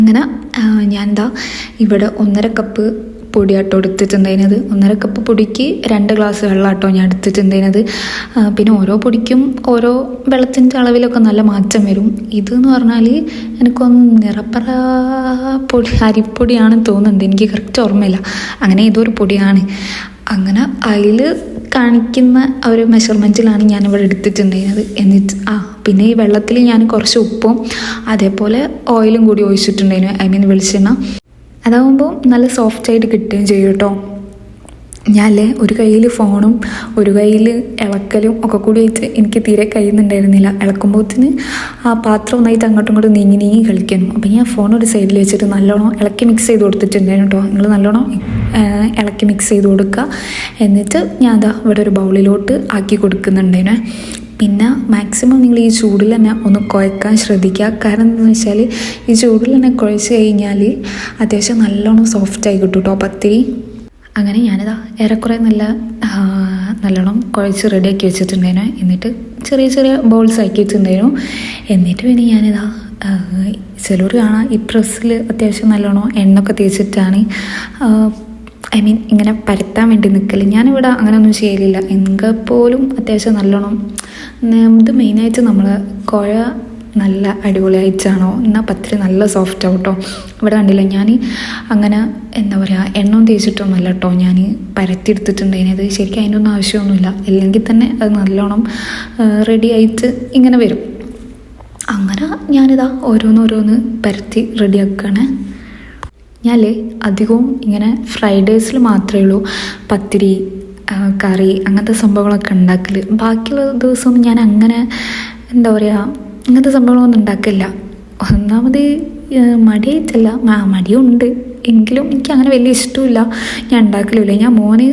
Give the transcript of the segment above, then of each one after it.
അങ്ങനെ ഞാൻ എന്താ ഇവിടെ 1.5 കപ്പ് പൊടിയാട്ടോ എടുത്തിട്ടുണ്ടായിരുന്നത്. 1.5 കപ്പ് പൊടിക്ക് 2 ഗ്ലാസ് വെള്ളമാട്ടോ ഞാൻ എടുത്തിട്ടുണ്ടായിരുന്നത്. പിന്നെ ഓരോ പൊടിക്കും ഓരോ വെള്ളത്തിൻ്റെ അളവിലൊക്കെ നല്ല മാറ്റം വരും. ഇതെന്ന് പറഞ്ഞാൽ എനിക്കൊന്ന് നിറപ്പറ പൊടി അരിപ്പൊടിയാണെന്ന് തോന്നുന്നുണ്ട്, എനിക്ക് കറക്റ്റ് ഓർമ്മയില്ല. അങ്ങനെ ഇതൊരു പൊടിയാണ്. അങ്ങനെ അതിൽ കാണിക്കുന്ന ഒരു മെഷർമെൻറ്റിലാണ് ഞാനിവിടെ എടുത്തിട്ടുണ്ടായിരുന്നത്. എന്നിട്ട് പിന്നെ ഈ വെള്ളത്തിൽ ഞാൻ കുറച്ച് ഉപ്പും അതേപോലെ ഓയിലും കൂടി ഒഴിച്ചിട്ടുണ്ടായിരുന്നു, ഐ മീൻ വെളിച്ചെണ്ണ. അതാവുമ്പോൾ നല്ല സോഫ്റ്റായിട്ട് കിട്ടുകയും ചെയ്യും കേട്ടോ. ഞാനല്ലേ ഒരു കയ്യിൽ ഫോണും ഒരു കയ്യിൽ ഇളക്കലും ഒക്കെ കൂടി ആയിട്ട് എനിക്ക് തീരെ കഴിയുന്നുണ്ടായിരുന്നില്ല. ഇളക്കുമ്പോഴത്തിന് ആ പാത്രം ഒന്നായിട്ട് അങ്ങോട്ടും ഇങ്ങോട്ടും നീങ്ങി കളിക്കുന്നു. അപ്പോൾ ഞാൻ ഫോൺ ഒരു സൈഡിൽ വെച്ചിട്ട് നല്ലോണം ഇളക്കി മിക്സ് ചെയ്ത് കൊടുത്തിട്ടുണ്ടായിരുന്നു കേട്ടോ. നിങ്ങൾ നല്ലോണം ഇളക്കി മിക്സ് ചെയ്ത് കൊടുക്കുക. എന്നിട്ട് ഞാൻ ഇവിടെ ഒരു ബൗളിലോട്ട് ആക്കി കൊടുക്കുന്നുണ്ടായിരുന്നു. പിന്നെ മാക്സിമം നിങ്ങൾ ഈ ചൂടിൽ തന്നെ ഒന്ന് കുഴക്കാൻ ശ്രദ്ധിക്കുക. കാരണം എന്താണെന്ന് വെച്ചാൽ ഈ ചൂടിൽ തന്നെ കുഴച്ച് കഴിഞ്ഞാൽ അത്യാവശ്യം നല്ലോണം സോഫ്റ്റായി കിട്ടും കേട്ടോ പത്തിരി. അങ്ങനെ ഞാനിതാ ഏറെക്കുറെ നല്ലോണം കുഴച്ച് റെഡിയാക്കി വെച്ചിട്ടുണ്ടായിരുന്നു. എന്നിട്ട് ചെറിയ ചെറിയ ബോൾസ് ആക്കിയിട്ടുണ്ടായിരുന്നു. എന്നിട്ട് പിന്നെ ഞാനിതാ ചിലർ കാണാം ഈ പ്രസ്സിൽ അത്യാവശ്യം നല്ലോണം എണ്ണയൊക്കെ തേച്ചിട്ടാണ് ഐ മീൻ ഇങ്ങനെ പരത്താൻ വേണ്ടി നിൽക്കൽ. ഞാനിവിടെ അങ്ങനെയൊന്നും ചെയ്യലില്ല. എങ്കിൽ പോലും അത്യാവശ്യം നല്ലോണം ഇത് മെയിനായിട്ട് നമ്മൾ കുഴ നല്ല അടിപൊളിയായിട്ടാണോ എന്നാൽ പത്തിരി നല്ല സോഫ്റ്റ് ആവും കേട്ടോ. ഇവിടെ കണ്ടില്ല ഞാൻ അങ്ങനെ എന്താ പറയുക എണ്ണ തേച്ചിട്ടൊന്നുമല്ല കേട്ടോ ഞാൻ പരത്തിയെടുത്തിട്ടുണ്ടായിരുന്നത്. ശരിക്കും അതിനൊന്നും ആവശ്യമൊന്നുമില്ല, അല്ലെങ്കിൽ തന്നെ അത് നല്ലോണം റെഡിയായിട്ട് ഇങ്ങനെ വരും. അങ്ങനെ ഞാനിതാ ഓരോന്നോരോന്ന് പരത്തി റെഡിയാക്കുകയാണ്. ഞാൻ അധികവും ഇങ്ങനെ ഫ്രൈഡേസിൽ മാത്രമേ ഉള്ളൂ പത്തിരി കറി അങ്ങനത്തെ സംഭവങ്ങളൊക്കെ ഉണ്ടാക്കൽ. ബാക്കിയുള്ള ദിവസമൊന്നും ഞാൻ അങ്ങനെ എന്താ പറയുക അങ്ങനത്തെ സംഭവങ്ങളൊന്നും ഉണ്ടാക്കില്ല. ഒന്നാമത് മടിയായിട്ടല്ല, മടിയുണ്ട് എങ്കിലും എനിക്ക് അങ്ങനെ വലിയ ഇഷ്ടമില്ല, ഞാൻ ഉണ്ടാക്കലില്ല. ഞാൻ മോന്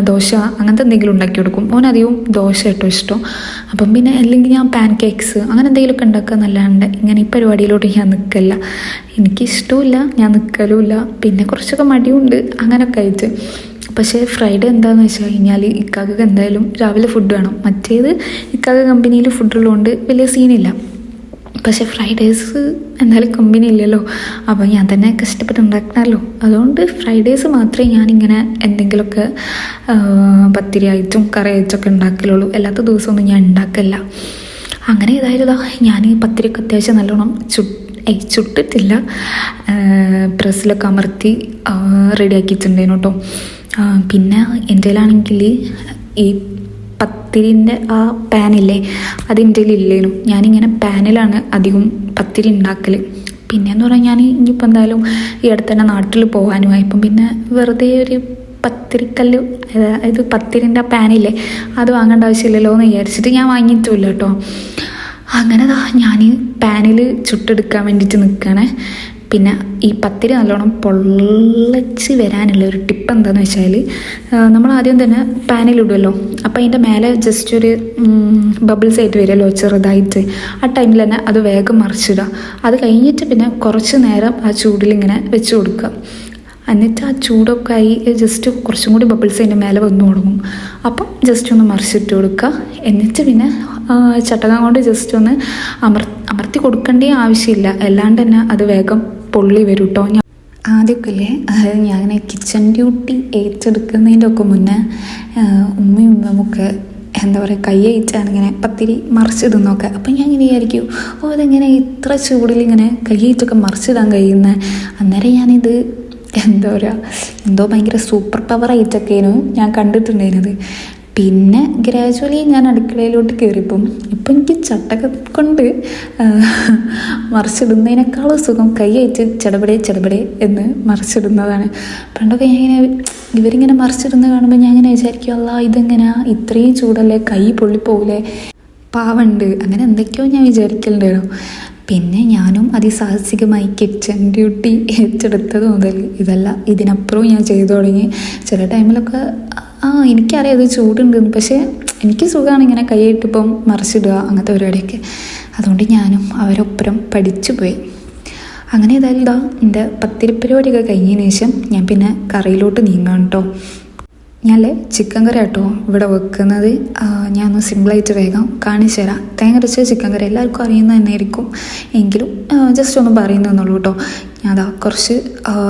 ദോശ അങ്ങനത്തെ എന്തെങ്കിലും ഉണ്ടാക്കി കൊടുക്കും. മോനധികവും ദോശ കേട്ടോ ഇഷ്ടം. അപ്പം പിന്നെ അല്ലെങ്കിൽ ഞാൻ പാൻ കേക്ക്സ് അങ്ങനെ എന്തെങ്കിലുമൊക്കെ ഉണ്ടാക്കുക എന്നല്ലാണ്ട് ഇങ്ങനെ ഈ പരിപാടിയിലോട്ട് ഞാൻ നിൽക്കില്ല. എനിക്കിഷ്ടമില്ല, ഞാൻ നിൽക്കലുമില്ല. പിന്നെ കുറച്ചൊക്കെ മടിയുണ്ട് അങ്ങനെയൊക്കെ ആയിട്ട്. പക്ഷേ ഫ്രൈഡേ എന്താണെന്ന് വെച്ച് കഴിഞ്ഞാൽ ഇക്കാക്ക് എന്തായാലും രാവിലെ ഫുഡ് വേണം. മറ്റേത് ഇക്കാക്ക് കമ്പനിയിൽ ഫുഡുള്ളതുകൊണ്ട് വലിയ സീനില്ല. പക്ഷേ ഫ്രൈഡേസ് എന്തായാലും കമ്പനി ഇല്ലല്ലോ, അപ്പോൾ ഞാൻ തന്നെ കഷ്ടപ്പെട്ട് ഉണ്ടാക്കണമല്ലോ. അതുകൊണ്ട് ഫ്രൈഡേസ് മാത്രമേ ഞാനിങ്ങനെ എന്തെങ്കിലുമൊക്കെ പത്തിരി ആയിട്ടും കറി ആയിട്ടൊക്കെ ഉണ്ടാക്കലുള്ളൂ. അല്ലാത്ത ദിവസമൊന്നും ഞാൻ ഉണ്ടാക്കില്ല. അങ്ങനെ ഏതായാലും ഞാൻ പത്തിരിയൊക്കെ അത്യാവശ്യം നല്ലോണം ചുട്ടിട്ടില്ല, പ്രസ്സിലൊക്കെ അമർത്തി റെഡിയാക്കിയിട്ടുണ്ടായിരുന്നു കേട്ടോ. പിന്നെ എൻ്റെ കയ്യിലാണെങ്കിൽ ഈ പത്തിരിൻ്റെ ആ പാനില്ലേ അതിൻ്റെ ഇല്ലേനു. ഞാനിങ്ങനെ പാനിലാണ് അധികം പത്തിരി ഉണ്ടാക്കൽ. പിന്നെയെന്ന് പറഞ്ഞാൽ ഞാൻ ഇനിയിപ്പോൾ എന്തായാലും ഈ അടുത്ത് തന്നെ നാട്ടിൽ പോകാനുമായി. ഇപ്പം പിന്നെ വെറുതെ ഒരു പത്തിരിക്കല്ല് അതായത് പത്തിരിൻ്റെ പാനില്ലേ അത് വാങ്ങേണ്ട ആവശ്യമില്ലല്ലോ എന്ന് വിചാരിച്ചിട്ട് ഞാൻ വാങ്ങിയിട്ടുമില്ല കേട്ടോ. അങ്ങനെ ഞാൻ പാനിൽ ചുട്ടെടുക്കാൻ വേണ്ടിയിട്ട് നിൽക്കുകയാണ്. പിന്നെ ഈ പത്തിരി നല്ലോണം പൊള്ളച്ച് വരാനുള്ള ഒരു ടിപ്പ് എന്താണെന്ന് വെച്ചാൽ നമ്മൾ ആദ്യം തന്നെ പാനിലിടുമല്ലോ, അപ്പോൾ അതിൻ്റെ മേലെ ജസ്റ്റ് ഒരു ബബിൾസ് ആയിട്ട് വരുമല്ലോ ചെറുതായിട്ട്. ആ ടൈമിൽ തന്നെ അത് വേഗം മറിച്ചിടുക. അത് കഴിഞ്ഞിട്ട് പിന്നെ കുറച്ച് നേരം ആ ചൂടിലിങ്ങനെ വെച്ച് കൊടുക്കുക. എന്നിട്ട് ആ ചൂടൊക്കെ ആയി ജസ്റ്റ് കുറച്ചും കൂടി ബബിൾസ് അതിൻ്റെ മേലെ വന്നു തുടങ്ങും. അപ്പം ജസ്റ്റ് ഒന്ന് മറിച്ചിട്ട് കൊടുക്കുക. എന്നിട്ട് പിന്നെ ചട്ടകം കൊണ്ട് ജസ്റ്റ് ഒന്ന് അമർത്തി കൊടുക്കേണ്ട ആവശ്യമില്ല, അല്ലാണ്ട് തന്നെ അത് വേഗം പൊള്ളി വരും കേട്ടോ. ആദ്യമൊക്കെ അല്ലേ, അതായത് ഞാൻ കിച്ചൺ ഡ്യൂട്ടി ഏറ്റെടുക്കുന്നതിൻ്റെ ഒക്കെ മുന്നേ ഉമ്മയും ഉമ്മയൊക്കെ എന്താ പറയുക കൈ അയച്ചാണ് ഇങ്ങനെ പത്തിരി മറിച്ചിടുന്നൊക്കെ. അപ്പം ഞാൻ ഇങ്ങനെ വിചാരിക്കും, അതെങ്ങനെ ഇത്ര ചൂടിൽ ഇങ്ങനെ കൈ അയച്ചൊക്കെ മറിച്ചിടാൻ കഴിയുന്നത്. അന്നേരം ഞാനിത് എന്താ പറയുക എന്തോ ഭയങ്കര സൂപ്പർ പവർ ആയിട്ടൊക്കെയാണ് ഞാൻ കണ്ടിട്ടുണ്ടായിരുന്നത്. പിന്നെ ഗ്രാജുവലി ഞാൻ അടുക്കളയിലോട്ട് കയറിയപ്പം ഇപ്പം എനിക്ക് ചട്ടക കൊണ്ട് മറിച്ചിടുന്നതിനേക്കാളും സുഖം കൈ അയച്ച് ചടപടേ എന്ന് മറിച്ചിടുന്നതാണ്. പണ്ടൊക്കെ ഞാൻ ഇങ്ങനെ ഇവരിങ്ങനെ മറിച്ചിടുന്ന കാണുമ്പോൾ ഞാൻ ഇങ്ങനെ വിചാരിക്കും, അല്ല ഇതെങ്ങനെയാ ഇത്രയും ചൂടല്ലേ, കൈ പൊള്ളിപ്പോവില്ലേ, പാവുണ്ട്, അങ്ങനെ എന്തൊക്കെയോ ഞാൻ വിചാരിക്കലുണ്ടായിരുന്നു. പിന്നെ ഞാനും അതിസാഹസികമായി കിച്ചൺ ഡ്യൂട്ടി ഏറ്റെടുത്തത് മുതൽ ഇതിനപ്പുറവും ഞാൻ ചെയ്തു തുടങ്ങി. ചില ടൈമിലൊക്കെ എനിക്കറിയാം അത് ചൂടുണ്ടെന്ന്, പക്ഷേ എനിക്ക് സുഖമാണ് ഇങ്ങനെ കൈയിട്ടിപ്പം മറിച്ചിടുക അങ്ങനത്തെ പരിപാടിയൊക്കെ. അതുകൊണ്ട് ഞാനും അവരൊപ്പരം പഠിച്ചു പോയി. അങ്ങനെ ഏതായാലും എൻ്റെ പത്തിരി പരിപാടിയൊക്കെ കഴിഞ്ഞതിന് ശേഷം ഞാൻ പിന്നെ കറിയിലോട്ട് നീങ്ങാം കേട്ടോ. ഞാനല്ലേ ചിക്കൻ കറി കേട്ടോ ഇവിടെ വെക്കുന്നത്. ഞാൻ ഒന്ന് സിമ്പിളായിട്ട് വേഗം കാണിച്ചു തരാം. തേങ്ങ അരച്ച ചിക്കൻ കറി എല്ലാവർക്കും അറിയുന്നത് തന്നെയായിരിക്കും, എങ്കിലും ജസ്റ്റ് ഒന്ന് പറയുന്നതെന്നുള്ളൂ കേട്ടോ. ഞാൻ അതാ കുറച്ച്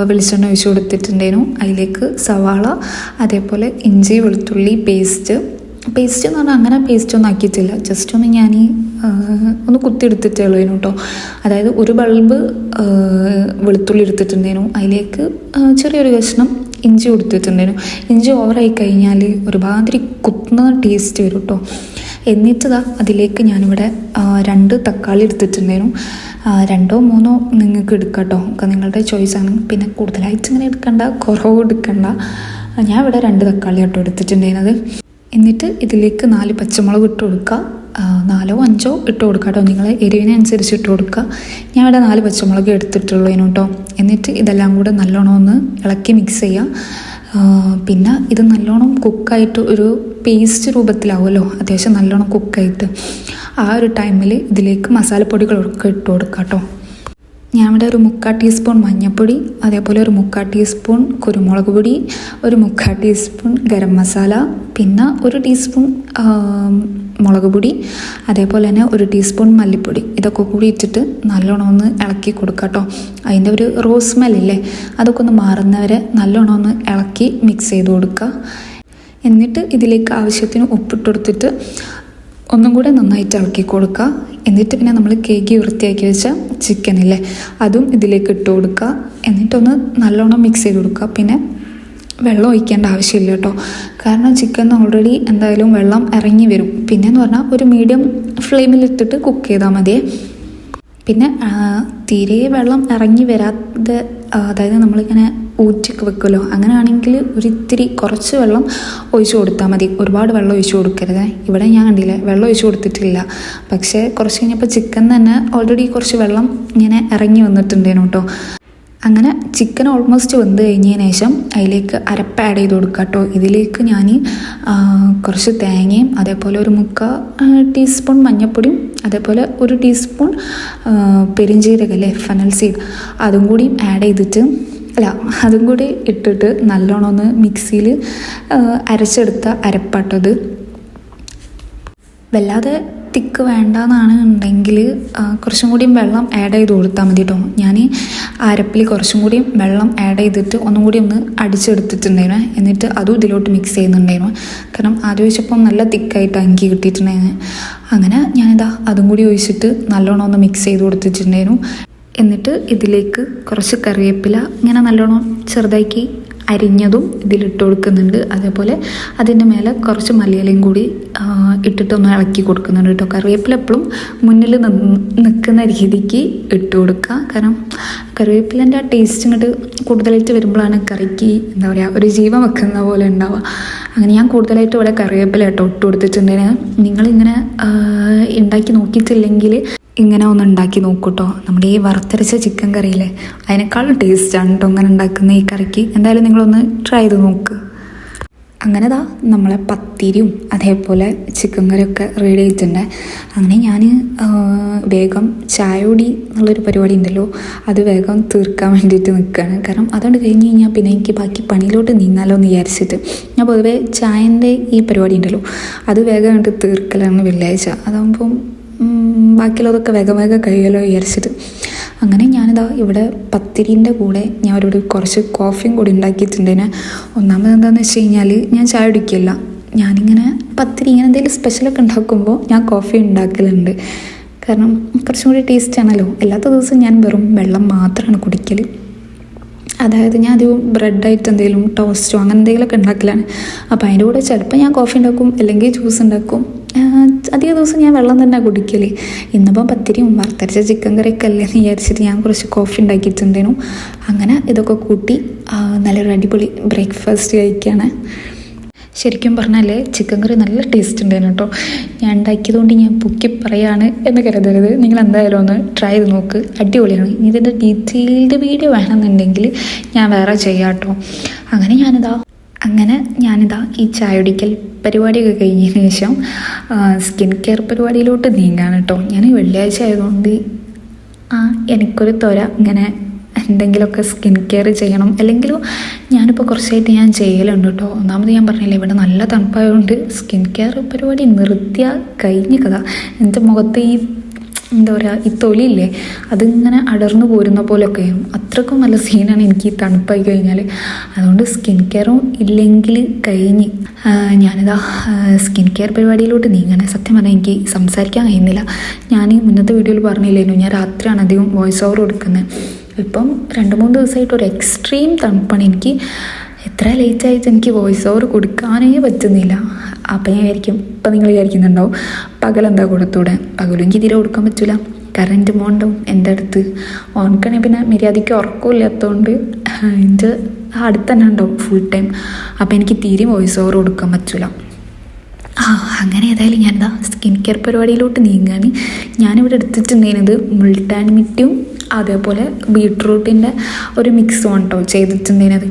വെളിച്ചെണ്ണ ഒഴിച്ച് കൊടുത്തിട്ടുണ്ടായിരുന്നു. അതിലേക്ക് സവാള, അതേപോലെ ഇഞ്ചി വെളുത്തുള്ളി പേസ്റ്റ് എന്ന് പറഞ്ഞാൽ അങ്ങനെ പേസ്റ്റ് ഒന്നും ആക്കിയിട്ടില്ല, ജസ്റ്റ് ഒന്ന് ഞാൻ ഒന്ന് കുത്തിയെടുത്തിട്ടേ ഉള്ളൂ കേട്ടോ. അതായത് ഒരു ബൾബ് വെളുത്തുള്ളി എടുത്തിട്ടുണ്ടായിരുന്നു, അതിലേക്ക് ചെറിയൊരു കഷ്ണം ഇഞ്ചി കൊടുത്തിട്ടുണ്ടായിരുന്നു. ഇഞ്ചി ഓവറായി കഴിഞ്ഞാൽ ഒരുമാതിരി കുത്തുന്ന ടേസ്റ്റ് വരും കേട്ടോ. എന്നിട്ട് അതിലേക്ക് ഞാനിവിടെ 2 തക്കാളി എടുത്തിട്ടുണ്ടായിരുന്നു. 2 or 3 നിങ്ങൾക്ക് എടുക്കാം കേട്ടോ, ഒക്കെ നിങ്ങളുടെ ചോയ്സാണ്. പിന്നെ കൂടുതലായിട്ട് ഇങ്ങനെ എടുക്കണ്ട, കുറവ് എടുക്കണ്ട. ഞാൻ ഇവിടെ 2 തക്കാളി കേട്ടോ എടുത്തിട്ടുണ്ടായിരുന്നത്. എന്നിട്ട് ഇതിലേക്ക് 4 പച്ചമുളക് ഇട്ട് കൊടുക്കുക. 4 or 5 ഇട്ട് കൊടുക്കുക കേട്ടോ, നിങ്ങൾ എരിവിനനുസരിച്ച് ഇട്ട് കൊടുക്കുക. ഞാൻ ഇവിടെ 4 പച്ചമുളക് എടുത്തിട്ടുള്ളൂ കേട്ടോ. എന്നിട്ട് ഇതെല്ലാം കൂടെ നല്ലോണം ഒന്ന് ഇളക്കി മിക്സ് ചെയ്യുക. പിന്നെ ഇത് നല്ലോണം കുക്കായിട്ട് ഒരു പേസ്റ്റ് രൂപത്തിലാവുമല്ലോ, അത്യാവശ്യം നല്ലോണം കുക്കായിട്ട്. ആ ഒരു ടൈമിൽ ഇതിലേക്ക് മസാലപ്പൊടികളൊക്കെ ഇട്ട് കൊടുക്കുക കേട്ടോ. ഞാൻ ഇവിടെ ഒരു 3/4 ടീസ്പൂൺ മഞ്ഞൾപ്പൊടി, അതേപോലെ ഒരു 3/4 ടീസ്പൂൺ കുരുമുളക് പൊടി, ഒരു 3/4 ടീസ്പൂൺ ഗരം മസാല, പിന്നെ 1 ടീസ്പൂൺ മുളക് പൊടി, അതേപോലെ തന്നെ 1 ടീസ്പൂൺ മല്ലിപ്പൊടി, ഇതൊക്കെ കൂടി ഇട്ടിട്ട് നല്ലോണം ഒന്ന് ഇളക്കി കൊടുക്കുക കേട്ടോ. അതിൻ്റെ ഒരു റോസ് സ്മെല്ലില്ലേ, അതൊക്കെ ഒന്ന് മാറുന്നവരെ നല്ലോണം ഒന്ന് ഇളക്കി മിക്സ് ചെയ്ത് കൊടുക്കുക. എന്നിട്ട് ഇതിലേക്ക് ആവശ്യത്തിന് ഉപ്പിട്ട് കൊടുത്തിട്ട് ഒന്നും കൂടെ നന്നായിട്ട് ഇളക്കി കൊടുക്കുക. എന്നിട്ട് പിന്നെ നമ്മൾ കേക്ക് വൃത്തിയാക്കി വെച്ച ചിക്കനില്ലേ, അതും ഇതിലേക്ക് ഇട്ട് കൊടുക്കുക. എന്നിട്ടൊന്ന് നല്ലോണം മിക്സ് ചെയ്ത് കൊടുക്കുക. പിന്നെ വെള്ളം ഒഴിക്കേണ്ട ആവശ്യമില്ല കേട്ടോ, കാരണം ചിക്കൻ ഓൾറെഡി എന്തായാലും വെള്ളം ഇറങ്ങി വരും. പിന്നെയെന്ന് പറഞ്ഞാൽ ഒരു മീഡിയം ഫ്ലെയിമിലിട്ടിട്ട് കുക്ക് ചെയ്താൽ മതിയേ. പിന്നെ തീരെ വെള്ളം ഇറങ്ങി വരാതെ, അതായത് നമ്മളിങ്ങനെ ഊറ്റിക്ക് വെക്കുമല്ലോ, അങ്ങനെയാണെങ്കിൽ ഒരിത്തിരി കുറച്ച് വെള്ളം ഒഴിച്ചു കൊടുത്താൽ മതി, ഒരുപാട് വെള്ളം ഒഴിച്ചു കൊടുക്കരുത്. ഇവിടെ ഞാൻ കണ്ടില്ലേ, വെള്ളം ഒഴിച്ചു കൊടുത്തിട്ടില്ല. പക്ഷേ കുറച്ച് കഴിഞ്ഞപ്പോൾ ചിക്കൻ തന്നെ ഓൾറെഡി കുറച്ച് വെള്ളം ഇങ്ങനെ ഇറങ്ങി വന്നിട്ടുണ്ടേനു കേട്ടോ. അങ്ങനെ ചിക്കൻ ഓൾമോസ്റ്റ് വെന്ത് കഴിഞ്ഞതിന് ശേഷം അതിലേക്ക് അരപ്പ് ആഡ് ചെയ്ത് കൊടുക്കുക കേട്ടോ. ഇതിലേക്ക് ഞാൻ കുറച്ച് തേങ്ങയും, അതേപോലെ ഒരു 3/4 ടീസ്പൂൺ മഞ്ഞൾപ്പൊടിയും, അതേപോലെ 1 ടീസ്പൂൺ പെരിഞ്ജീരകല്ലേ, ഫെനൽ സീഡ്, അതും കൂടി ആഡ് ചെയ്തിട്ട് അതും കൂടി ഇട്ടിട്ട് നല്ലോണം ഒന്ന് മിക്സിയിൽ അരച്ചെടുത്ത അരപ്പാട്ടത്. വല്ലാതെ തിക്ക് വേണ്ടെന്നാണ് ഉണ്ടെങ്കിൽ കുറച്ചും കൂടിയും വെള്ളം ആഡ് ചെയ്ത് കൊടുത്താൽ മതി കേട്ടോ. ഞാൻ അരപ്പിൽ കുറച്ചും കൂടിയും വെള്ളം ആഡ് ചെയ്തിട്ട് ഒന്നും കൂടി ഒന്ന് അടിച്ചെടുത്തിട്ടുണ്ടായിരുന്നു. എന്നിട്ട് അതും ഇതിലോട്ട് മിക്സ് ചെയ്യുന്നുണ്ടായിരുന്നു, കാരണം ആദ്യം ഒഴിച്ചപ്പം നല്ല തിക്കായിട്ട് എനിക്ക് കിട്ടിയിട്ടുണ്ടായിരുന്നു. അങ്ങനെ ഞാനിതാ അതും കൂടി ഒഴിച്ചിട്ട് നല്ലോണം ഒന്ന് മിക്സ് ചെയ്ത് കൊടുത്തിട്ടുണ്ടായിരുന്നു. എന്നിട്ട് ഇതിലേക്ക് കുറച്ച് കറിവേപ്പില ഇങ്ങനെ നല്ലോണം ചെറുതാക്കി അരിഞ്ഞതും ഇതിലിട്ട് കൊടുക്കുന്നുണ്ട്. അതേപോലെ അതിൻ്റെ മേലെ കുറച്ച് മല്ലിയിലയും കൂടി ഇട്ടിട്ടൊന്ന് ഇളക്കി കൊടുക്കുന്നുണ്ട് കേട്ടോ. കറിവേപ്പില എപ്പോഴും മുന്നിൽ നിൽക്കുന്ന രീതിക്ക് ഇട്ട് കൊടുക്കുക, കാരണം കറിവേപ്പിലേൻ്റെ ആ ടേസ്റ്റ് ഇങ്ങോട്ട് കൂടുതലായിട്ട് വരുമ്പോഴാണ് കറിക്ക് എന്താ പറയുക, ഒരു ജീവൻ വെക്കുന്ന പോലെ ഉണ്ടാവുക. അങ്ങനെ ഞാൻ കൂടുതലായിട്ട് ഇവിടെ കറിവേപ്പില കേട്ടോ ഇട്ട് കൊടുത്തിട്ടുണ്ടെങ്കിൽ, നിങ്ങളിങ്ങനെ ഉണ്ടാക്കി നോക്കിയിട്ടില്ലെങ്കിൽ ഇങ്ങനെ ഒന്ന് ഉണ്ടാക്കി നോക്കൂട്ടോ. നമ്മുടെ ഈ വറുത്തരച്ച ചിക്കൻ കറിയില്ലേ, അതിനേക്കാളും ടേസ്റ്റാണ് കേട്ടോ ഇങ്ങനെ ഉണ്ടാക്കുന്ന ഈ കറിക്ക്. എന്തായാലും നിങ്ങളൊന്ന് ട്രൈ ചെയ്ത് നോക്ക്. അങ്ങനെ നമ്മളെ പത്തിരിയും അതേപോലെ ചിക്കൻ കറിയൊക്കെ റെഡി ആയിട്ടുണ്ട്. അങ്ങനെ ഞാൻ വേഗം ചായയോടി എന്നുള്ളൊരു പരിപാടി ഉണ്ടല്ലോ, അത് വേഗം തീർക്കാൻ വേണ്ടിയിട്ട് നിൽക്കുകയാണ്. കാരണം അതുകൊണ്ട് കഴിഞ്ഞ് കഴിഞ്ഞാൽ പിന്നെ എനിക്ക് ബാക്കി പണിയിലോട്ട് നീങ്ങാലോ എന്ന് വിചാരിച്ചിട്ട് ഞാൻ പൊതുവേ ചായൻ്റെ ഈ പരിപാടി ഉണ്ടല്ലോ അത് വേഗം കണ്ട് തീർക്കലാണ് വെള്ളിയാഴ്ച. അതാകുമ്പം ബാക്കിയുള്ളതൊക്കെ വേഗം കഴിയുമല്ലോ വിചാരിച്ചിട്ട്. അങ്ങനെ ഞാനിതാ ഇവിടെ പത്തിരീൻ്റെ കൂടെ ഞാൻ ഒരു കുറച്ച് കോഫിയും കൂടി ഉണ്ടാക്കിയിട്ടുണ്ടേനെ. ഒന്നാമത് എന്താണെന്ന് വെച്ച് കഴിഞ്ഞാൽ ഞാൻ ചായ കുടിക്കില്ല, ഞാനിങ്ങനെ പത്തിരി ഇങ്ങനെ എന്തെങ്കിലും സ്പെഷ്യലൊക്കെ ഉണ്ടാക്കുമ്പോൾ ഞാൻ കോഫി ഉണ്ടാക്കലുണ്ട്. കാരണം കുറച്ചും കൂടി ടേസ്റ്റ് ആണല്ലോ. അല്ലാത്ത ദിവസം ഞാൻ വെറും വെള്ളം മാത്രമാണ് കുടിക്കൽ. അതായത് ഞാൻ അധികം ബ്രെഡായിട്ട് എന്തെങ്കിലും ടോസ്റ്റോ അങ്ങനെ എന്തെങ്കിലുമൊക്കെ ഉണ്ടാക്കലാണ്. അപ്പോൾ അതിൻ്റെ കൂടെ ചിലപ്പോൾ ഞാൻ കോഫി ഉണ്ടാക്കും, അല്ലെങ്കിൽ ജ്യൂസ് ഉണ്ടാക്കും. അധിക ദിവസം ഞാൻ വെള്ളം തന്നെ കുടിക്കൽ. ഇന്നിപ്പം പത്തിരിയും വറുത്തരച്ച ചിക്കൻ കറിയൊക്കെ അല്ലേ എന്ന് വിചാരിച്ചിട്ട് ഞാൻ കുറച്ച് കോഫി ഉണ്ടാക്കിയിട്ടുണ്ടായിരുന്നു. അങ്ങനെ ഇതൊക്കെ കൂട്ടി നല്ലൊരു അടിപൊളി ബ്രേക്ക്ഫാസ്റ്റ് കഴിക്കുകയാണ്. ശരിക്കും പറഞ്ഞാൽ ചിക്കൻ കറി നല്ല ടേസ്റ്റ് ഉണ്ടായിരുന്നു കേട്ടോ. ഞാൻ ഉണ്ടാക്കിയതുകൊണ്ട് ഞാൻ പൊക്കി പറയാണ് എന്ന് കരുതരുത്. നിങ്ങൾ എന്തായാലും ഒന്ന് ട്രൈ ചെയ്ത് നോക്ക്, അടിപൊളിയാണ്. ഇതിൻ്റെ ഡീറ്റെയിൽഡ് വീഡിയോ വേണമെന്നുണ്ടെങ്കിൽ ഞാൻ വേറെ ചെയ്യാം കേട്ടോ. അങ്ങനെ ഞാനിതാ ഈ ചായ കുടിക്കൽ പരിപാടിയൊക്കെ കഴിഞ്ഞതിന് ശേഷം സ്കിൻ കെയർ പരിപാടിയിലോട്ട് നീങ്ങാണ് കേട്ടോ. ഞാൻ വെള്ളിയാഴ്ച ആയതുകൊണ്ട് എനിക്കൊരു ത്വര ഇങ്ങനെ എന്തെങ്കിലുമൊക്കെ സ്കിൻ കെയർ ചെയ്യണം. അല്ലെങ്കിലും ഞാനിപ്പോൾ കുറച്ചായിട്ട് ഞാൻ ചെയ്യലുണ്ട് കേട്ടോ. ഒന്നാമത് ഞാൻ പറഞ്ഞില്ലേ, ഇവിടെ നല്ല തണുപ്പായതുകൊണ്ട് സ്കിൻ കെയർ പരിപാടി നിർത്തിയാൽ കഴിഞ്ഞ കഥ. എൻ്റെ മുഖത്ത് ഈ എന്താ പറയുക, ഈ തൊലിയില്ലേ അതിങ്ങനെ അടർന്നു പോരുന്ന പോലെയൊക്കെ അത്രക്കും നല്ല സീനാണ് എനിക്ക് ഈ തണുപ്പായി കഴിഞ്ഞാൽ. അതുകൊണ്ട് സ്കിൻ കെയറും ഇല്ലെങ്കിൽ കഴിഞ്ഞ്. ഞാനിതാ സ്കിൻ കെയർ പരിപാടിയിലോട്ട് നീങ്ങണേ. സത്യം പറഞ്ഞാൽ എനിക്ക് സംസാരിക്കാൻ കഴിയുന്നില്ല. ഞാൻ മുന്നത്തെ വീഡിയോയിൽ പറഞ്ഞില്ലായിരുന്നു, ഞാൻ രാത്രിയാണ് അധികം വോയിസ് ഓവർ കൊടുക്കുന്നത്. ഇപ്പം 2-3 ദിവസമായിട്ട് ഒരു എക്സ്ട്രീം തണുപ്പാണ്. എനിക്ക് എത്ര ലേറ്റായിട്ട് എനിക്ക് വോയിസ് ഓവർ കൊടുക്കാനേ പറ്റുന്നില്ല. അപ്പം ഞാൻ വിചാരിക്കും, ഇപ്പം നിങ്ങൾ വിചാരിക്കുന്നുണ്ടാവും പകലെന്താ കൊടുത്തൂടെ. പകലും എനിക്ക് തീരെ കൊടുക്കാൻ പറ്റില്ല, കാരണം എൻ്റെ മോണ്ടാവും എൻ്റെ അടുത്ത്. ഓനക്കാണെങ്കിൽ പിന്നെ മര്യാദയ്ക്ക് ഉറക്കമില്ലാത്തതുകൊണ്ട് എൻ്റെ അടുത്ത് തന്നെ ഉണ്ടാവും ഫുൾ ടൈം. അപ്പം എനിക്ക് തീരെ വോയിസ് ഓവർ കൊടുക്കാൻ പറ്റില്ല. അങ്ങനെ ഏതായാലും ഞാനെന്താ സ്കിൻ കെയർ പരിപാടിയിലോട്ട് നീങ്ങുകയാണ്. ഞാനിവിടെ എടുത്തിട്ടുണ്ടായിരുന്നത് മുൾട്ടാൻ മിട്ടിയും അതേപോലെ ബീട്രൂട്ടിൻ്റെ ഒരു മിക്സും കേട്ടോ ചെയ്തിട്ടുണ്ടായിരുന്നത്.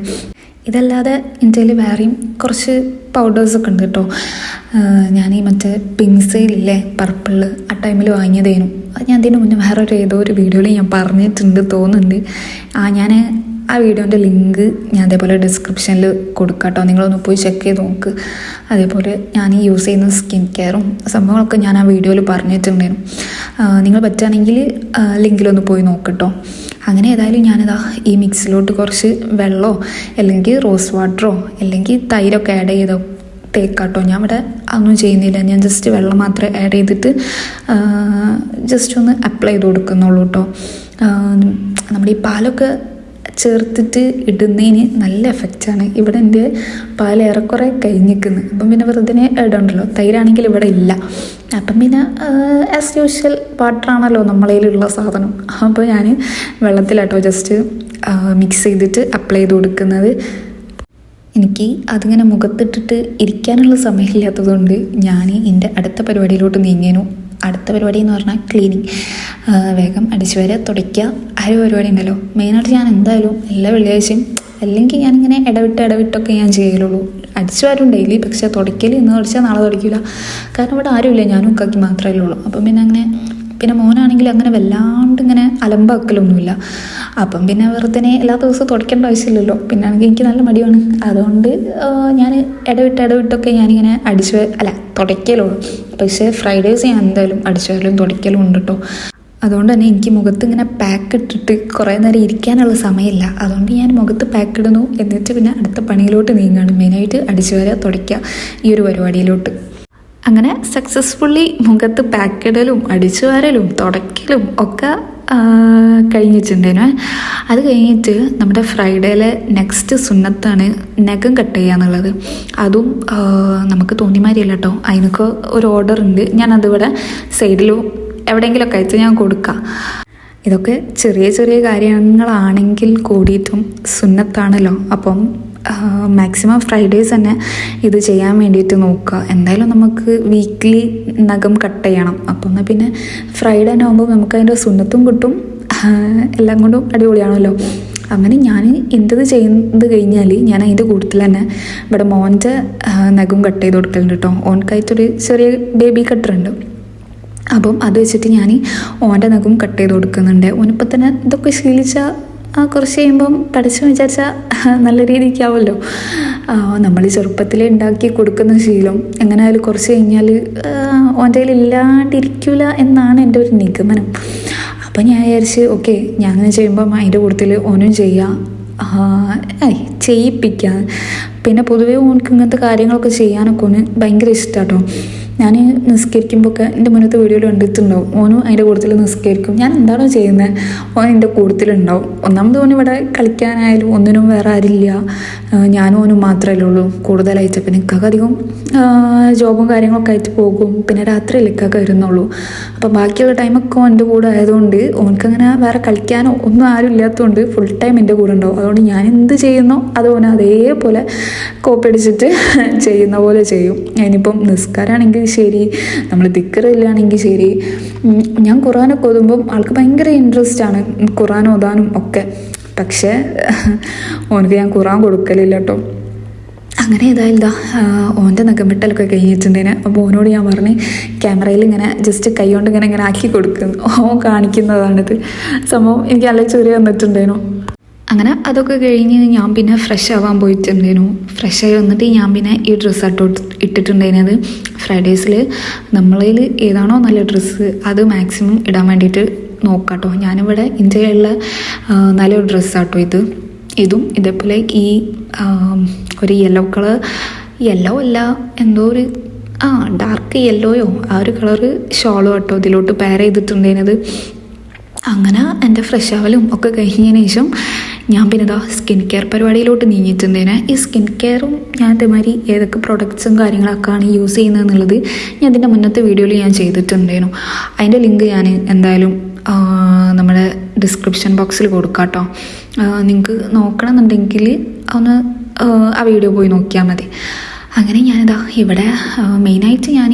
ഇതല്ലാതെ എൻ്റെ കയ്യിൽ വേറെയും കുറച്ച് പൗഡേഴ്സൊക്കെ ഉണ്ട് കേട്ടോ. ഞാൻ ഈ മറ്റേ പിങ്സയിലില്ലേ പർപ്പിള്, ആ ടൈമിൽ വാങ്ങിയതേനു. അത് ഞാൻ അതിന് മുന്നേ വേറൊരു ഏതോ ഒരു വീഡിയോയിൽ ഞാൻ പറഞ്ഞിട്ടുണ്ട് തോന്നുന്നുണ്ട്. ഞാൻ ആ വീഡിയോൻ്റെ ലിങ്ക് ഞാൻ അതേപോലെ ഡിസ്ക്രിപ്ഷനിൽ കൊടുക്കാം കേട്ടോ. നിങ്ങളൊന്ന് പോയി ചെക്ക് ചെയ്ത് നോക്ക്. അതേപോലെ ഞാൻ യൂസ് ചെയ്യുന്ന സ്കിൻ കെയറും സംഭവങ്ങളൊക്കെ ഞാൻ ആ വീഡിയോയിൽ പറഞ്ഞിട്ടുണ്ടായിരുന്നു. നിങ്ങൾ പറ്റുകയാണെങ്കിൽ ലിങ്കിലൊന്ന് പോയി നോക്കട്ടോ. അങ്ങനെ ഏതായാലും ഞാനിതാ ഈ മിക്സിലോട്ട് കുറച്ച് വെള്ളമോ അല്ലെങ്കിൽ റോസ് വാട്ടറോ അല്ലെങ്കിൽ തൈരൊക്കെ ആഡ് ചെയ്തോ തേക്കാട്ടോ. ഞാൻ ഇവിടെ ഒന്നും ചെയ്യുന്നില്ല, ഞാൻ ജസ്റ്റ് വെള്ളം മാത്രമേ ആഡ് ചെയ്തിട്ട് ജസ്റ്റ് ഒന്ന് അപ്ലൈ ചെയ്ത് കൊടുക്കുന്നുള്ളൂ കേട്ടോ. നമ്മുടെ ഈ പാലൊക്കെ ചേർത്തിട്ട് ഇടുന്നതിന് നല്ല എഫക്റ്റാണ്. ഇവിടെ എൻ്റെ പാൽ ഏറെക്കുറെ കഴിഞ്ഞിരിക്കുന്നത്. അപ്പം പിന്നെ വെറുതെ ഇടണ്ടല്ലോ. തൈരാണെങ്കിൽ ഇവിടെ ഇല്ല. അപ്പം പിന്നെ ആസ് യൂഷ്വൽ വാട്ടറാണല്ലോ നമ്മളതിലുള്ള സാധനം. അപ്പോൾ ഞാൻ വെള്ളത്തിലാട്ടോ ജസ്റ്റ് മിക്സ് ചെയ്തിട്ട് അപ്ലൈ ചെയ്ത് കൊടുക്കുന്നത്. എനിക്ക് അതിങ്ങനെ മുഖത്തിട്ടിട്ട് ഇരിക്കാനുള്ള സമയമില്ലാത്തതുകൊണ്ട് ഞാൻ എൻ്റെ അടുത്ത പരിപാടിയിലോട്ട് നീങ്ങിയേനു. അടുത്ത പരിപാടി എന്ന് പറഞ്ഞാൽ ക്ലീനിങ്. വേഗം അടിച്ചു വരെ തുടയ്ക്കുക, ആ ഒരു പരിപാടി ഉണ്ടല്ലോ. മെയിനായിട്ട് ഞാൻ എന്തായാലും എല്ലാ വെള്ളിയാഴ്ചയും അല്ലെങ്കിൽ ഞാനിങ്ങനെ ഇടവിട്ടൊക്കെ ഞാൻ ചെയ്യലുള്ളൂ. അടിച്ചു വരും ഡെയിലി, പക്ഷേ തുടയ്ക്കൽ ഇന്ന് തുടച്ചാൽ നാളെ തുടയ്ക്കില്ല. കാരണം ഇവിടെ ആരുമില്ല, ഞാനും ഉക്കാക്കി മാത്രമേ ഉള്ളൂ. അപ്പം പിന്നെ അങ്ങനെ, പിന്നെ മോനാണെങ്കിൽ അങ്ങനെ വല്ലാണ്ട് ഇങ്ങനെ അലമ്പാക്കലൊന്നുമില്ല. അപ്പം പിന്നെ വെറുതെ എല്ലാ ദിവസവും തുടയ്ക്കേണ്ട ആവശ്യമില്ലല്ലോ. പിന്നെ ആണെങ്കിൽ എനിക്ക് നല്ല മടിയാണ്. അതുകൊണ്ട് ഞാൻ ഇടവിട്ടൊക്കെ ഞാനിങ്ങനെ തുടയ്ക്കലുള്ളൂ. പക്ഷേ ഫ്രൈഡേയ്സ് ഞാൻ എന്തായാലും അടിച്ചു വരലും തുടയ്ക്കലും ഉണ്ട് കേട്ടോ. അതുകൊണ്ട് തന്നെ എനിക്ക് മുഖത്ത് ഇങ്ങനെ പാക്ക് ഇട്ടിട്ട് കുറേ നേരം ഇരിക്കാനുള്ള സമയമില്ല. അതുകൊണ്ട് ഞാൻ മുഖത്ത് പാക്ക് ഇടുന്നു, എന്നിട്ട് പിന്നെ അടുത്ത പണിയിലോട്ട് നീങ്ങുകയാണ്. മെയിനായിട്ട് അടിച്ചു വരെ തുടയ്ക്കുക, ഈ ഒരു പരിപാടിയിലോട്ട്. അങ്ങനെ സക്സസ്ഫുള്ളി മുഖത്ത് പാക്കിടലും അടിച്ചു വാരലും തുടയ്ക്കലും ഒക്കെ കഴിഞ്ഞിട്ടുണ്ടേനു. അത് കഴിഞ്ഞിട്ട് നമ്മുടെ ഫ്രൈഡേയിലെ നെക്സ്റ്റ് സുന്നത്താണ് നഖം കട്ട് ചെയ്യുക എന്നുള്ളത്. അതും നമുക്ക് തോന്നിമാരിയല്ല കേട്ടോ, അതിനൊക്കെ ഒരു ഓർഡർ ഉണ്ട്. ഞാനതിവിടെ സൈഡിലും എവിടെയെങ്കിലുമൊക്കെ അയച്ച് ഞാൻ കൊടുക്കാം. ഇതൊക്കെ ചെറിയ ചെറിയ കാര്യങ്ങളാണെങ്കിൽ കൂടിയിട്ടും സുന്നത്താണല്ലോ. അപ്പം മാക്സിമം ഫ്രൈഡേയ്സ് തന്നെ ഇത് ചെയ്യാൻ വേണ്ടിയിട്ട് നോക്കുക. എന്തായാലും നമുക്ക് വീക്ക്ലി നഖം കട്ട് ചെയ്യണം. അപ്പം എന്നാൽ പിന്നെ ഫ്രൈഡേ തന്നെ ആകുമ്പോൾ നമുക്ക് അതിൻ്റെ സുന്നത്തും കിട്ടും, എല്ലാം കൊണ്ടും അടിപൊളിയാണല്ലോ. അങ്ങനെ ഞാൻ എൻ്റെത് ചെയ്യുന്നത് കഴിഞ്ഞാൽ ഞാൻ അതിൻ്റെ കൂട്ടത്തിൽ തന്നെ ഇവിടെ മോൻ്റെ നഖം കട്ട് ചെയ്ത് കൊടുക്കലുണ്ട് കേട്ടോ. ഓൻക്കായിട്ടൊരു ചെറിയ ബേബി കട്ടറുണ്ട്. അപ്പം അത് വെച്ചിട്ട് ഞാൻ ഓൻ്റെ നഖം കട്ട് ചെയ്ത് കൊടുക്കുന്നുണ്ട്. ഓനിപ്പം തന്നെ ഇതൊക്കെ ശീലിച്ചാൽ കുറച്ച് കഴിയുമ്പം പഠിച്ചു വിചാരിച്ചാൽ നല്ല രീതിക്കാവുമല്ലോ. നമ്മൾ ചെറുപ്പത്തിൽ ഉണ്ടാക്കി കൊടുക്കുന്ന ശീലം എങ്ങനെയായാലും കുറച്ച് കഴിഞ്ഞാൽ ഓൻ്റെ കയ്യിൽ ഇല്ലാണ്ടിരിക്കില്ല എന്നാണ് എൻ്റെ ഒരു നിഗമനം. അപ്പം ഞാൻ വിചാരിച്ച് ഓക്കെ, ഞാൻ അങ്ങനെ ചെയ്യുമ്പം അതിൻ്റെ കൂട്ടത്തിൽ ഓനും ചെയ്യാം, ചെയ്യിപ്പിക്കാൻ. പിന്നെ പൊതുവേ ഓനക്ക് ഇങ്ങനത്തെ കാര്യങ്ങളൊക്കെ ചെയ്യാനൊക്കെ ഓന് ഭയങ്കര ഇഷ്ടമാട്ടോ. ഞാൻ നിസ്കരിക്കുമ്പോഴൊക്കെ എൻ്റെ മുന്നത്തെ വീഡിയോയിൽ കണ്ടിട്ടുണ്ടാവും, ഓനും അതിൻ്റെ കൂട്ടത്തിൽ നിസ്കരിക്കും. ഞാൻ എന്താണോ ചെയ്യുന്നത് ഓൻ എൻ്റെ കൂട്ടത്തിലുണ്ടാവും. ഒന്നാമത് ഓൻ ഇവിടെ കളിക്കാനായാലും ഒന്നിനും വേറെ ആരില്ല, ഞാനും ഓനും മാത്രമല്ലേ ഉള്ളൂ കൂടുതലായിട്ട്. പിന്നെ ഇക്കാക്ക് അധികം ജോബും കാര്യങ്ങളൊക്കെ ആയിട്ട് പോകും. പിന്നെ രാത്രിയല്ലേ ഇക്കാക്ക് വരുന്നുള്ളൂ. അപ്പം ബാക്കിയുള്ള ടൈമൊക്കെ എൻ്റെ കൂടെ ആയതുകൊണ്ട് ഓനക്കങ്ങനെ വേറെ കളിക്കാനോ ഒന്നും ആരും ഇല്ലാത്തതുകൊണ്ട് ഫുൾ ടൈം എൻ്റെ കൂടെ ഉണ്ടാവും. അതുകൊണ്ട് ഞാൻ എന്ത് ചെയ്യുന്നോ അത് ഓൻ അതേപോലെ കോപ്പി അടിച്ചിട്ട് ചെയ്യുന്ന പോലെ ചെയ്യും. അതിനിപ്പം നിസ്കാരമാണെങ്കിൽ ശരി, നമ്മൾ ദിക്റില്ലാണെങ്കിൽ ശരി. ഞാൻ ഖുർആനൊക്കെ ഓതുമ്പം ആൾക്ക് ഭയങ്കര ഇൻട്രസ്റ്റ് ആണ് ഖുർആൻ ഓതാനും ഒക്കെ. പക്ഷേ ഓനക്ക് ഞാൻ ഖുർആൻ കൊടുക്കലില്ല കേട്ടോ. അങ്ങനെ ഏതായാലും ഓൻ്റെ നഖമിട്ടലൊക്കെ കഴിഞ്ഞിട്ടുണ്ടേന്. അപ്പോൾ ഓനോട് ഞാൻ പറഞ്ഞ് ക്യാമറയിൽ ഇങ്ങനെ ജസ്റ്റ് കൈ കൊണ്ട് ഇങ്ങനെ ആക്കി കൊടുക്കുന്നു. ഓൻ കാണിക്കുന്നതാണിത്. സംഭവം എനിക്ക് നല്ല ചെറിയ വന്നിട്ടുണ്ടേനു. അങ്ങനെ അതൊക്കെ കഴിഞ്ഞ് ഞാൻ പിന്നെ ഫ്രഷ് ആവാൻ പോയിട്ടുണ്ടേനു. ഫ്രഷായി വന്നിട്ട് ഞാൻ പിന്നെ ഈ ഡ്രസ്സാട്ടോ ഇട്ടിട്ടുണ്ടായിരുന്നത്. ഫ്രൈഡേസിൽ നമ്മളതിൽ ഏതാണോ നല്ല ഡ്രസ്സ് അത് മാക്സിമം ഇടാൻ വേണ്ടിയിട്ട് നോക്കാട്ടോ. ഞാനിവിടെ ഇന്ത്യയിലുള്ള നല്ലൊരു ഡ്രസ്സാട്ടോ ഇതും ഇതേപോലെ ഈ ഒരു യെല്ലോ അല്ല എന്തോ ഒരു ഡാർക്ക് യെല്ലോയോ ആ ഒരു കളറ് ഷോളോ കേട്ടോ ഇതിലോട്ട് പെയർ ചെയ്തിട്ടുണ്ടായിരുന്നത്. അങ്ങനെ എൻ്റെ ഫ്രഷ് ആവലും ഒക്കെ കഴിഞ്ഞതിന് ശേഷം ഞാൻ പിന്നെ സ്കിൻ കെയർ പരിപാടിയിലോട്ട് നീങ്ങിയിട്ടുണ്ടേനെ. ഈ സ്കിൻ കെയറും ഞാൻ ഇതേമാതിരി ഏതൊക്കെ പ്രൊഡക്ട്സും കാര്യങ്ങളൊക്കെയാണ് യൂസ് ചെയ്യുന്നത് എന്നുള്ളത് ഞാൻ ഇതിൻ്റെ മുന്നത്തെ വീഡിയോയിൽ ഞാൻ ചെയ്തിട്ടുണ്ടേനു. അതിൻ്റെ ലിങ്ക് ഞാൻ എന്തായാലും നമ്മുടെ ഡിസ്ക്രിപ്ഷൻ ബോക്സിൽ കൊടുക്കാം കേട്ടോ. നിങ്ങൾക്ക് നോക്കണമെന്നുണ്ടെങ്കിൽ ഒന്ന് ആ വീഡിയോ പോയി നോക്കിയാൽ മതി. അങ്ങനെ ഞാനിതാ ഇവിടെ മെയിനായിട്ട് ഞാൻ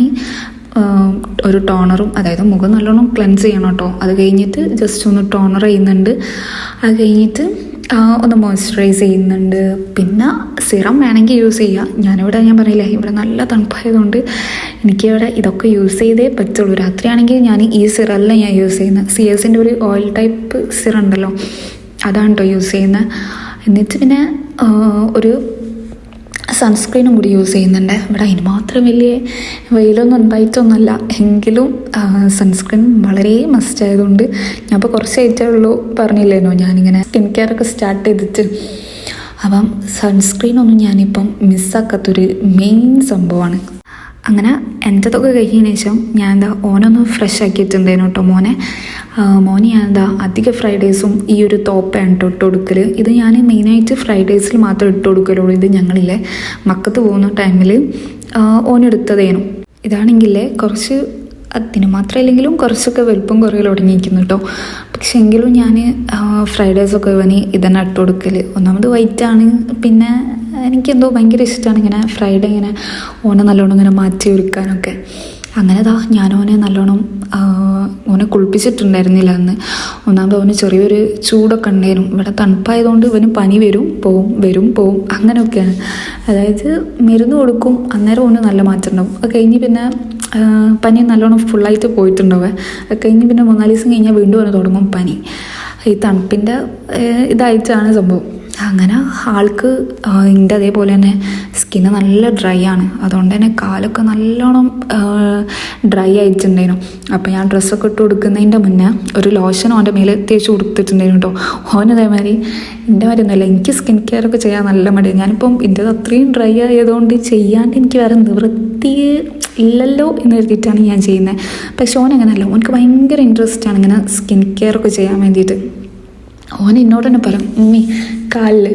ഒരു ടോണറും, അതായത് മുഖം നല്ലോണം ക്ലെൻസ് ചെയ്യണം കേട്ടോ. അത് കഴിഞ്ഞിട്ട് ജസ്റ്റ് ഒന്ന് ടോണർ ചെയ്യുന്നുണ്ട്. അത് കഴിഞ്ഞിട്ട് ഒന്ന് മോയ്സ്ചറൈസ് ചെയ്യുന്നുണ്ട്. പിന്നെ സിറം വേണമെങ്കിൽ യൂസ് ചെയ്യുക. ഞാൻ പറയില്ലേ ഇവിടെ നല്ല തണുപ്പായതുകൊണ്ട് എനിക്കിവിടെ ഇതൊക്കെ യൂസ് ചെയ്തേ പറ്റുള്ളൂ. രാത്രിയാണെങ്കിൽ ഞാൻ ഈ സിറമല്ല ഞാൻ യൂസ് ചെയ്യുന്നത്. CS-ൻ്റെ ഒരു ഓയിൽ ടൈപ്പ് സിറം ഉണ്ടല്ലോ, അതാണ് കേട്ടോ യൂസ് ചെയ്യുന്നത്. എന്നിട്ട് പിന്നെ ഒരു സൺസ്ക്രീനും കൂടി യൂസ് ചെയ്യുന്നുണ്ട്. ഇവിടെ അതിന് മാത്രം വലിയ വെയിലൊന്നും ഉണ്ടായിട്ടൊന്നുമല്ല, എങ്കിലും സൺസ്ക്രീൻ വളരെ മസ്റ്റ് ആയതുകൊണ്ട് ഞാൻ ഇപ്പോൾ കുറച്ചായിട്ടേ ഉള്ളൂ പറഞ്ഞില്ലേനോ ഞാനിങ്ങനെ സ്കിൻ കെയർ ഒക്കെ സ്റ്റാർട്ട് ചെയ്തിട്ട്. അപ്പം സൺസ്ക്രീനൊന്നും ഞാനിപ്പം മിസ്സാക്കാത്തൊരു മെയിൻ സംഭവമാണ്. അങ്ങനെ എൻ്റെതൊക്കെ കഴിഞ്ഞതിന് ശേഷം ഞാൻ ഓനൊന്ന് ഫ്രഷ് ആക്കിയിട്ടുണ്ടായിരുന്നു കേട്ടോ. മോനെ ഞാൻ അധിക ഫ്രൈഡേസും ഈ ഒരു തോപ്പാണ് കേട്ടോ ഇട്ട് കൊടുക്കൽ. ഇത് ഞാൻ മെയിനായിട്ട് ഫ്രൈഡേസിൽ മാത്രം ഇട്ട് കൊടുക്കലുള്ളൂ. ഇത് ഞങ്ങളില്ലേ മക്കത്ത് പോകുന്ന ടൈമിൽ ഓനെടുത്തതേനു. ഇതാണെങ്കിലേ കുറച്ച് അതിന് മാത്രമല്ലെങ്കിലും കുറച്ചൊക്കെ വലുപ്പം കുറയിൽ തുടങ്ങിയിരിക്കുന്നു കേട്ടോ. പക്ഷെ എങ്കിലും ഞാൻ ഫ്രൈഡേസൊക്കെ ഇവന് ഇതന്നെ ഇട്ട് കൊടുക്കൽ. ഒന്നാമത് വൈറ്റാണ്, പിന്നെ എനിക്കെന്തോ ഭയങ്കര ഇഷ്ടമാണ് ഇങ്ങനെ ഫ്രൈഡേ ഇങ്ങനെ ഓനെ നല്ലോണം ഇങ്ങനെ മാറ്റി ഒരുക്കാനൊക്കെ. അങ്ങനെ ഞാൻ ഓനെ കുളിപ്പിച്ചിട്ടുണ്ടായിരുന്നില്ല അന്ന്. ഒന്നാമത് അവന് ചെറിയൊരു ചൂടൊക്കെ ഉണ്ടായിരുന്നു. ഇവിടെ തണുപ്പായതുകൊണ്ട് ഇവന് പനി വരും പോവും അങ്ങനെയൊക്കെയാണ്. അതായത് മരുന്ന് കൊടുക്കും, അന്നേരം ഓന് നല്ല മാറ്റം ഉണ്ടാവും. അത് കഴിഞ്ഞ് പിന്നെ പനി നല്ലോണം ഫുള്ളായിട്ട് പോയിട്ടുണ്ടാവേ. അത് കഴിഞ്ഞ് പിന്നെ 3-4 ദിവസം കഴിഞ്ഞാൽ വീണ്ടും അവന് തുടങ്ങും പനി. ഈ തണുപ്പിൻ്റെ ഇതായിട്ടാണ് സംഭവം. അങ്ങനെ ആൾക്ക് എൻ്റെ അതേപോലെ തന്നെ സ്കിന്ന് നല്ല ഡ്രൈ ആണ്. അതുകൊണ്ട് തന്നെ കാലൊക്കെ നല്ലോണം ഡ്രൈ ആയിട്ടുണ്ടായിരുന്നു. അപ്പോൾ ഞാൻ ഡ്രസ്സൊക്കെ ഇട്ട് കൊടുക്കുന്നതിൻ്റെ മുന്നേ ഒരു ലോഷൻ അവൻ്റെ മേലെ തേച്ച് കൊടുത്തിട്ടുണ്ടായിരുന്നു കേട്ടോ. ഓനതേമാതിരി എൻ്റെ ഒന്നല്ല, എനിക്ക് സ്കിൻ കെയർ ഒക്കെ ചെയ്യാൻ നല്ല മടിയാണ്. ഞാനിപ്പം എൻ്റെ അത്രയും ഡ്രൈ ആയതുകൊണ്ട് ചെയ്യാണ്ട് എനിക്ക് വേറെ നിവൃത്തി ഇല്ലല്ലോ എന്ന് കരുതിയിട്ടാണ് ഞാൻ ചെയ്യുന്നത്. പക്ഷെ ഓനങ്ങനെയല്ല, ഓനക്ക് ഭയങ്കര ഇൻട്രസ്റ്റാണ് ഇങ്ങനെ സ്കിൻ കെയർ ഒക്കെ ചെയ്യാൻ വേണ്ടിയിട്ട്. ഓൻ എന്നോട് തന്നെ പറയും, ഉമ്മി കാലിൽ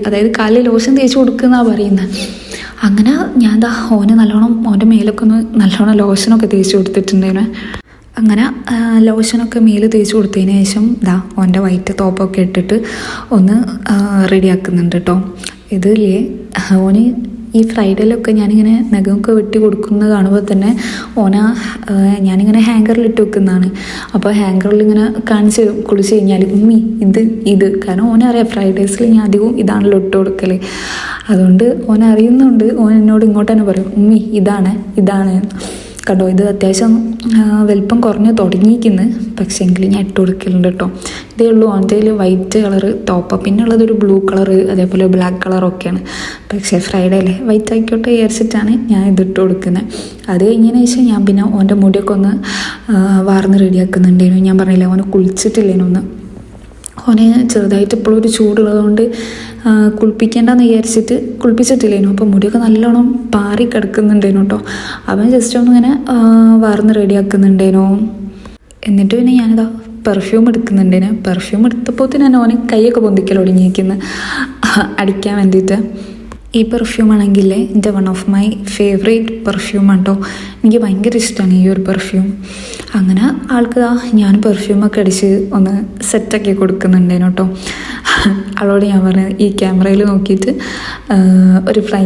അതായത് കാലിൽ ലോഷൻ തേച്ച് കൊടുക്കുന്നതാണ് പറയുന്നത്. അങ്ങനെ ഞാൻ ഓന് നല്ലോണം ഓൻ്റെ മേലൊക്കെ ഒന്ന് നല്ലോണം ലോഷനൊക്കെ തേച്ച് കൊടുത്തിട്ടുണ്ടായിരുന്നു. അങ്ങനെ ലോഷനൊക്കെ മേല് തേച്ച് കൊടുത്തതിന് ശേഷം ഓൻ്റെ വൈറ്റ് തോപ്പൊക്കെ ഇട്ടിട്ട് ഒന്ന് റെഡിയാക്കുന്നുണ്ട് കേട്ടോ. ഇതില്ലേ ഓന് ഈ ഫ്രൈഡേയിലൊക്കെ ഞാനിങ്ങനെ നഖമൊക്കെ വെട്ടി കൊടുക്കുന്നത് കാണുമ്പോൾ തന്നെ ഞാനിങ്ങനെ ഹാങ്കറിലിട്ട് വെക്കുന്നതാണ്. അപ്പോൾ ഹാങ്കറിൽ ഇങ്ങനെ കാണിച്ച് കുളിച്ച് കഴിഞ്ഞാൽ ഉമ്മി ഇത് കാരണം ഓനറിയാം ഫ്രൈഡേസിൽ ഞാൻ അധികവും ഇതാണല്ലോ ഇട്ട് കൊടുക്കൽ. അതുകൊണ്ട് ഓനറിയുന്നുണ്ട്. എന്നോട് ഇങ്ങോട്ട് തന്നെ പറയും, ഉമ്മി ഇതാണ് കണ്ടോ, ഇത് അത്യാവശ്യം വലിപ്പം കുറഞ്ഞ് തുടങ്ങിയിരിക്കുന്നു. പക്ഷേ എങ്കിലും ഞാൻ ഇട്ട് കൊടുക്കലുണ്ട് കേട്ടോ. ഇതേ ഉള്ളൂ ഓൻ്റെ വൈറ്റ് കളറ് ടോപ്പ്. പിന്നെ ഉള്ളതൊരു ബ്ലൂ കളറ് അതേപോലെ ബ്ലാക്ക് കളറൊക്കെയാണ്. പക്ഷേ ഫ്രൈഡേ അല്ലേ വൈറ്റ് ആയിക്കോട്ടെ വിചാരിച്ചിട്ടാണ് ഞാൻ ഇതിട്ട് കൊടുക്കുന്നത്. അത് കഴിഞ്ഞതിന് ശേഷം ഞാൻ പിന്നെ ഓൻ്റെ മുടിയൊക്കെ ഒന്ന് വാർന്ന് റെഡിയാക്കുന്നുണ്ടായിരുന്നു. ഞാൻ പറഞ്ഞില്ലേ ഓനെ കുളിച്ചിട്ടില്ലേനൊന്ന്. ഓനെ ചെറുതായിട്ട് ഇപ്പോഴും ഒരു ചൂടുള്ളതുകൊണ്ട് കുളിപ്പിക്കേണ്ടെന്ന് വിചാരിച്ചിട്ട് കുളിപ്പിച്ചിട്ടില്ലേനു. അപ്പോൾ മുടിയൊക്കെ നല്ലോണം പാറി കിടക്കുന്നുണ്ടേനു കേട്ടോ. അവൻ ജസ്റ്റ് ഒന്നിങ്ങനെ വാർന്ന് റെഡിയാക്കുന്നുണ്ടേനു. എന്നിട്ട് പിന്നെ ഞാനിതാ പെർഫ്യൂം എടുക്കുന്നുണ്ടേനു. പെർഫ്യൂം എടുത്തപ്പോൾ തന്നെ ഓന് കൈയൊക്കെ പൊന്തിക്കൽ തുടങ്ങിയിരിക്കുന്നു അടിക്കാൻ വേണ്ടിയിട്ട്. ഈ പെർഫ്യൂം ആണെങ്കിൽ എൻ്റെ വൺ ഓഫ് മൈ ഫേവറേറ്റ് പെർഫ്യൂമാണ് കേട്ടോ. എനിക്ക് ഭയങ്കര ഇഷ്ടമാണ് ഈ ഒരു പെർഫ്യൂം. അങ്ങനെ ആൾക്ക് ഞാൻ പെർഫ്യൂമൊക്കെ അടിച്ച് ഒന്ന് സെറ്റാക്കി കൊടുക്കുന്നുണ്ടേനു കേട്ടോ. അവളോട് ഞാൻ പറഞ്ഞത് ഈ ക്യാമറയിൽ നോക്കിയിട്ട് ഒരു ഫ്ലൈ